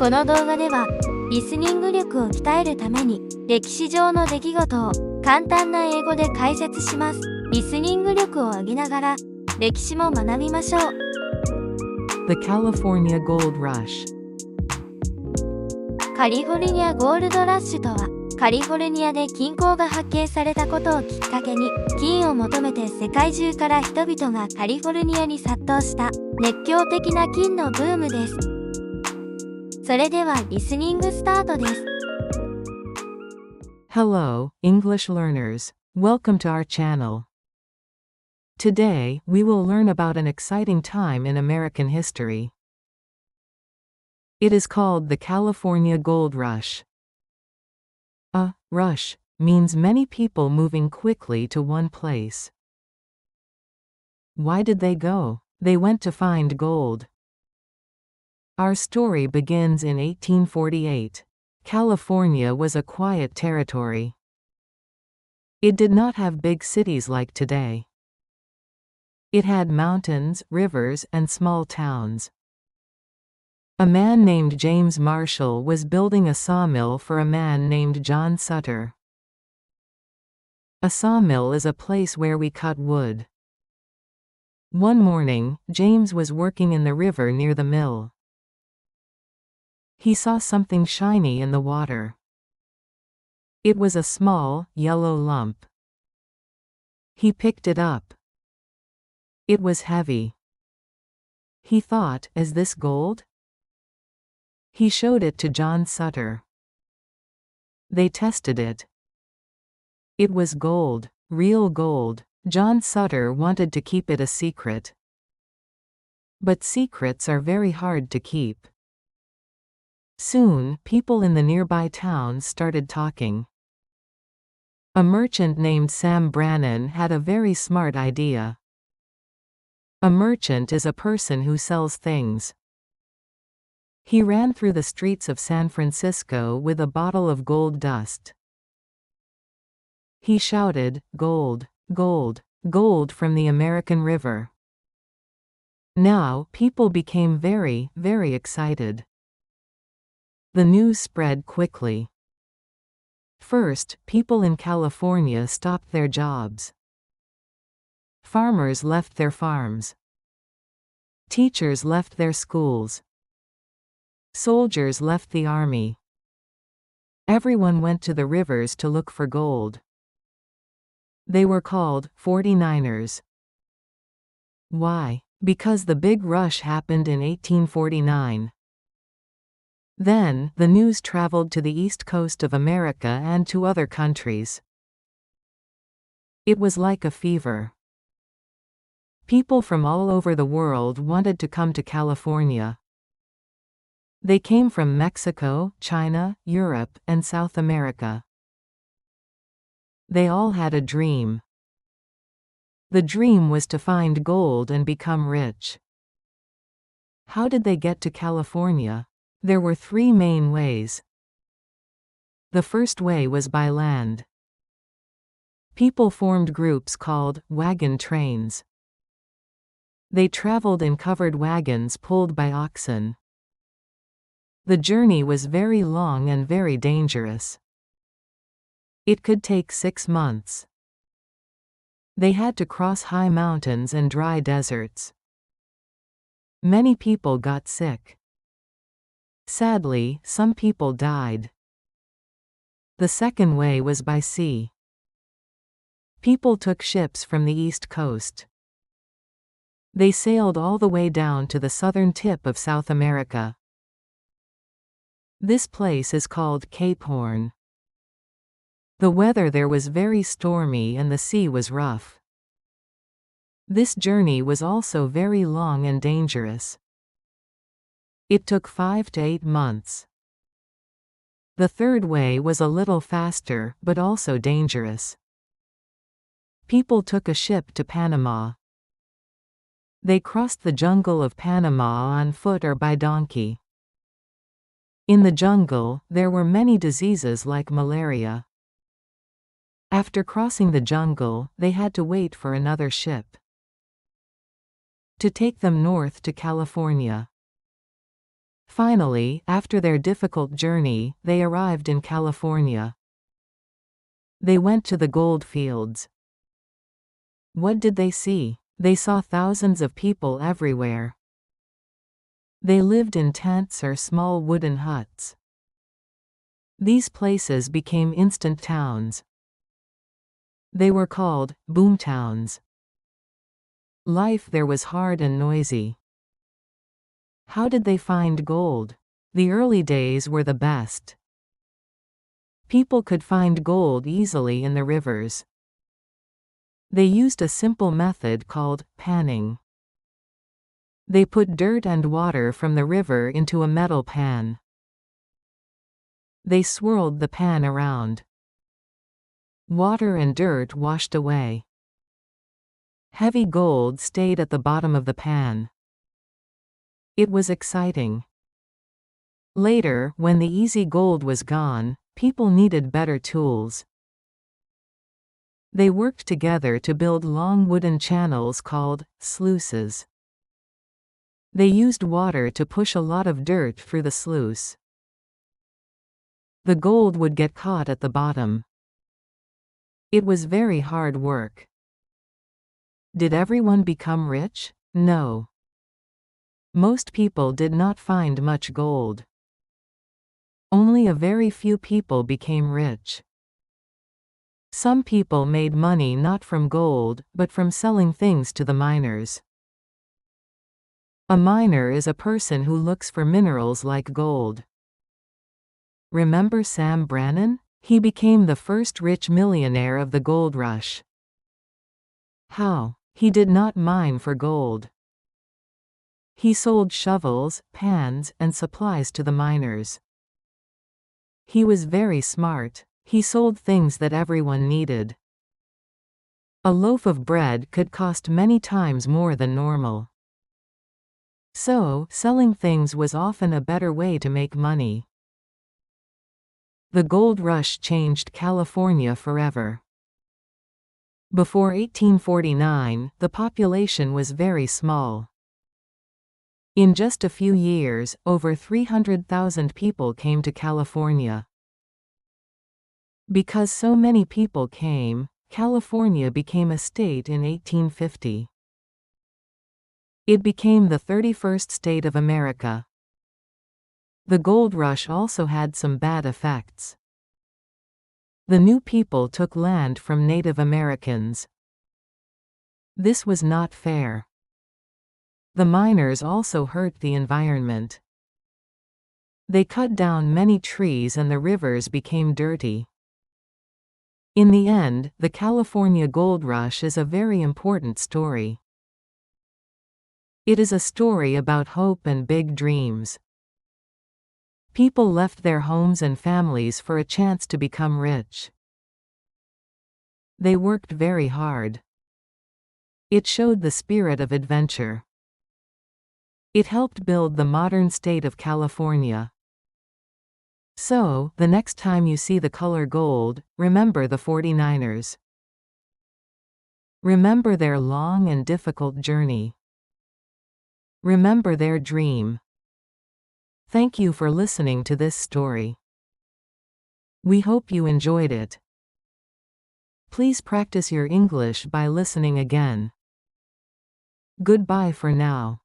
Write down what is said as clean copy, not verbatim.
この動画では、リスニング力を鍛えるために、歴史上の出来事を簡単な英語で解説します。リスニング力を上げながら、歴史も学びましょう。The California Gold Rush。 カリフォルニアゴールドラッシュとは、カリフォルニアで金鉱が発見されたことをきっかけに、金を求めて世界中から人々がカリフォルニアに殺到した熱狂的な金のブームです。それではリスニングスタートです。Hello, English learners. Welcome to our channel. Today, we will learn about an exciting time in American history. It is called the California Gold Rush. A rush means many people moving quickly to one place. Why did they go? They went to find gold. Our story begins in 1848. California was a quiet territory. It did not have big cities like today. It had mountains, rivers, and small towns. A man named James Marshall was building a sawmill for a man named John Sutter. A sawmill is a place where we cut wood. One morning, James was working in the river near the mill. He saw something shiny in the water. It was a small, yellow lump. He picked it up. It was heavy. He thought, is this gold? He showed it to John Sutter. They tested it. It was gold, real gold. John Sutter wanted to keep it a secret. But secrets are very hard to keep. Soon, people in the nearby towns started talking. A merchant named Sam Brannan had a very smart idea. A merchant is a person who sells things. He ran through the streets of San Francisco with a bottle of gold dust. He shouted, "Gold, gold, gold from the American River." Now, people became very, very excited. The news spread quickly. First, people in California stopped their jobs. Farmers left their farms. Teachers left their schools. Soldiers left the army. Everyone went to the rivers to look for gold. They were called 49ers. Why? Because the big rush happened in 1849. Then, the news traveled to the east coast of America and to other countries. It was like a fever. People from all over the world wanted to come to California. They came from Mexico, China, Europe, and South America. They all had a dream. The dream was to find gold and become rich. How did they get to California? There were three main ways. The first way was by land. People formed groups called wagon trains. They traveled in covered wagons pulled by oxen. The journey was very long and very dangerous. It could take 6 months. They had to cross high mountains and dry deserts. Many people got sick. Sadly, some people died. The second way was by sea. People took ships from the east coast. They sailed all the way down to the southern tip of South America. This place is called Cape Horn. The weather there was very stormy and the sea was rough. This journey was also very long and dangerous. It took 5 to 8 months. The third way was a little faster, but also dangerous. People took a ship to Panama. They crossed the jungle of Panama on foot or by donkey. In the jungle, there were many diseases like malaria. After crossing the jungle, they had to wait for another ship to take them north to California. Finally, after their difficult journey, they arrived in California. They went to the gold fields. What did they see? They saw thousands of people everywhere. They lived in tents or small wooden huts. These places became instant towns. They were called boomtowns. Life there was hard and noisy. How did they find gold? The early days were the best. People could find gold easily in the rivers. They used a simple method called panning. They put dirt and water from the river into a metal pan. They swirled the pan around. Water and dirt washed away. Heavy gold stayed at the bottom of the pan. It was exciting. Later, when the easy gold was gone, people needed better tools. They worked together to build long wooden channels called sluices. They used water to push a lot of dirt through the sluice. The gold would get caught at the bottom. It was very hard work. Did everyone become rich? No. Most people did not find much gold. Only a very few people became rich. Some people made money not from gold, but from selling things to the miners. A miner is a person who looks for minerals like gold. Remember Sam Brannan? He became the first rich millionaire of the gold rush. How? He did not mine for gold. He sold shovels, pans, and supplies to the miners. He was very smart. He sold things that everyone needed. A loaf of bread could cost many times more than normal. So, selling things was often a better way to make money. The gold rush changed California forever. Before 1849, the population was very small. In just a few years, over 300,000 people came to California. Because so many people came, California became a state in 1850. It became the 31st state of America. The gold rush also had some bad effects. The new people took land from Native Americans. This was not fair. The miners also hurt the environment. They cut down many trees and the rivers became dirty. In the end, the California gold rush is a very important story. It is a story about hope and big dreams. People left their homes and families for a chance to become rich. They worked very hard. It showed the spirit of adventure. It helped build the modern state of California. So, the next time you see the color gold, remember the 49ers. Remember their long and difficult journey. Remember their dream. Thank you for listening to this story. We hope you enjoyed it. Please practice your English by listening again. Goodbye for now.